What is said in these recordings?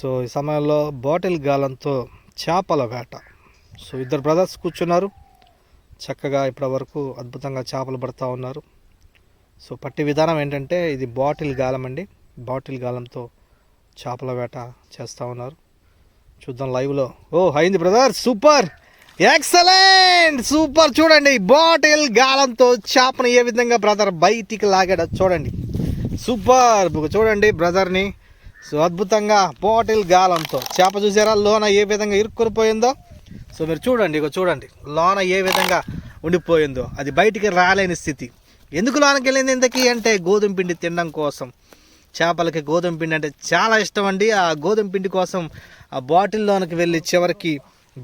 So ఈ సమయంలో bottle గాలంతో చేపల వేట. సో ఇద్దరు బ్రదర్స్ కూర్చున్నారు, చక్కగా ఇప్పటి వరకు అద్భుతంగా చేపలు పడుతూ ఉన్నారు. సో పట్టి విధానం ఏంటంటే ఇది బాటిల్ గాలం అండి. బాటిల్ గాలంతో చేపల వేట చేస్తూ ఉన్నారు. చూద్దాం లైవ్లో. అయింది బ్రదర్, సూపర్, ఎక్సలెంట్, సూపర్. చూడండి బాటిల్ గాలంతో చేపను ఏ విధంగా బ్రదర్ బయటికి లాగాడో చూడండి. సూపర్, చూడండి బ్రదర్ని. సో అద్భుతంగా బాటిల్ గాలంతో చేప చూసారా లోన ఏ విధంగా ఇరుక్కొని పోయిందో. సో మీరు చూడండి, చూడండి లోన ఏ విధంగా ఉండిపోయిందో, అది బయటికి రాలేని స్థితి. ఎందుకు లోనకి వెళ్ళింది ఇంతకీ అంటే గోధుమ పిండి తినడం కోసం. చేపలకి గోధుమ పిండి అంటే చాలా ఇష్టం అండి. ఆ గోధుమ పిండి కోసం ఆ బాటిల్లోనికి వెళ్ళి చివరికి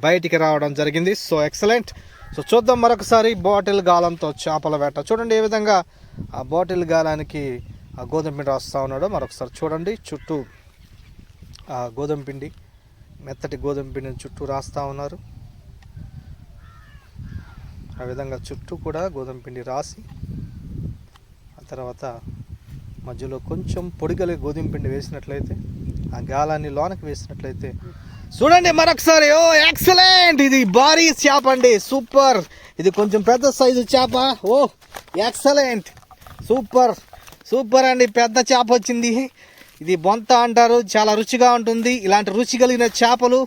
బయటికి రావడం జరిగింది. So excellent. సో చూద్దాం మరొకసారి బాటిల్ గాలంతో చేపల వేట. చూడండి ఏ విధంగా ఆ బాటిల్ గాలానికి ఆ గోధుమ పిండి రాస్తూ ఉన్నాడో మరొకసారి చూడండి. చుట్టూ ఆ గోధుమ పిండి, మెత్తటి గోధుమ పిండిని చుట్టూ రాస్తూ ఉన్నారు. ఆ విధంగా చుట్టూ కూడా గోధుమ పిండి రాసి ఆ తర్వాత మధ్యలో కొంచెం పొడిగలి గోధుమ పిండి వేసినట్లయితే ఆ గాలాన్ని లోనకి వేసినట్లయితే చూడండి మరొకసారి. ఎక్సలెంట్, ఇది భారీ చేప అండి, సూపర్. ఇది కొంచెం పెద్ద సైజు చేప. ఎక్సలెంట్, సూపర్, సూపర్ అండి. పెద్ద చేప వచ్చింది. ఇది బొంత అంటారు, చాలా రుచిగా ఉంటుంది. ఇలాంటి రుచి కలిగిన చేపలు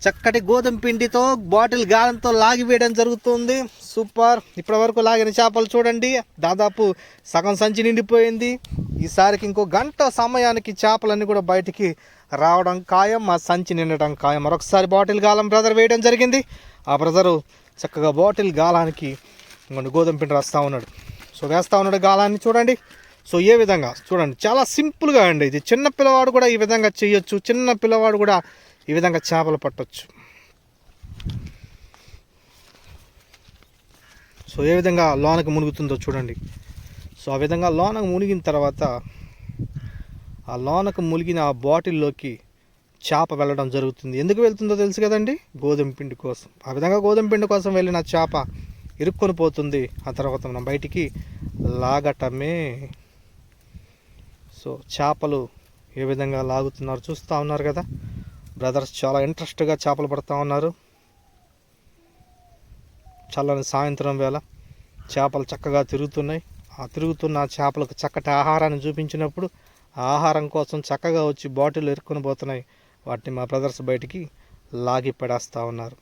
చక్కటి గోధుమ పిండితో బాటిల్ గాలంతో లాగివేయడం జరుగుతుంది. సూపర్. ఇప్పటి వరకు లాగిన చేపలు చూడండి, దాదాపు సగం సంచి నిండిపోయింది. ఈసారికి ఇంకో గంట సమయానికి చేపలన్నీ కూడా బయటికి రావడం ఖాయం, ఆ సంచి నిండటం ఖాయం. మరొకసారి బాటిల్ గాలం బ్రదర్ వేయడం జరిగింది. ఆ బ్రదరు చక్కగా బాటిల్ గాలానికి గోధుమ పిండి రాస్తూ ఉన్నాడు. సో వేస్తూ ఉన్నాడు గాలాన్ని చూడండి. సో ఏ విధంగా చూడండి, చాలా సింపుల్గా అండి. ఇది చిన్న పిల్లవాడు కూడా ఈ విధంగా చేయొచ్చు. చిన్న పిల్లవాడు కూడా ఈ విధంగా చేపలు పట్టొచ్చు. సో ఏ విధంగా లోనకు మునుగుతుందో చూడండి. సో ఆ విధంగా లోనకు మునిగిన తర్వాత ఆ లోనకు మునిగిన ఆ బాటిల్లోకి చేప వెళ్ళడం జరుగుతుంది. ఎందుకు వెళ్తుందో తెలుసు కదండి, గోధుమ పిండి కోసం. ఆ విధంగా గోధుమ పిండి కోసం వెళ్ళిన చేప ఇరుక్కొని పోతుంది. ఆ తర్వాత మనం బయటికి లాగటమే. సో చేపలు ఏ విధంగా లాగుతున్నారు చూస్తూ ఉన్నారు కదా. బ్రదర్స్ చాలా ఇంట్రెస్ట్గా చేపలు పడుతూ ఉన్నారు. చల్లని సాయంత్రం వేళ చేపలు చక్కగా తిరుగుతున్నాయి. ఆ తిరుగుతున్న చేపలకు చక్కటి ఆహారాన్ని చూపించినప్పుడు ఆ ఆహారం కోసం చక్కగా వచ్చి బాటిల్ ఎరుక్కొని పోతున్నాయి. వాటిని మా బ్రదర్స్ బయటికి లాగి పడేస్తూ ఉన్నారు.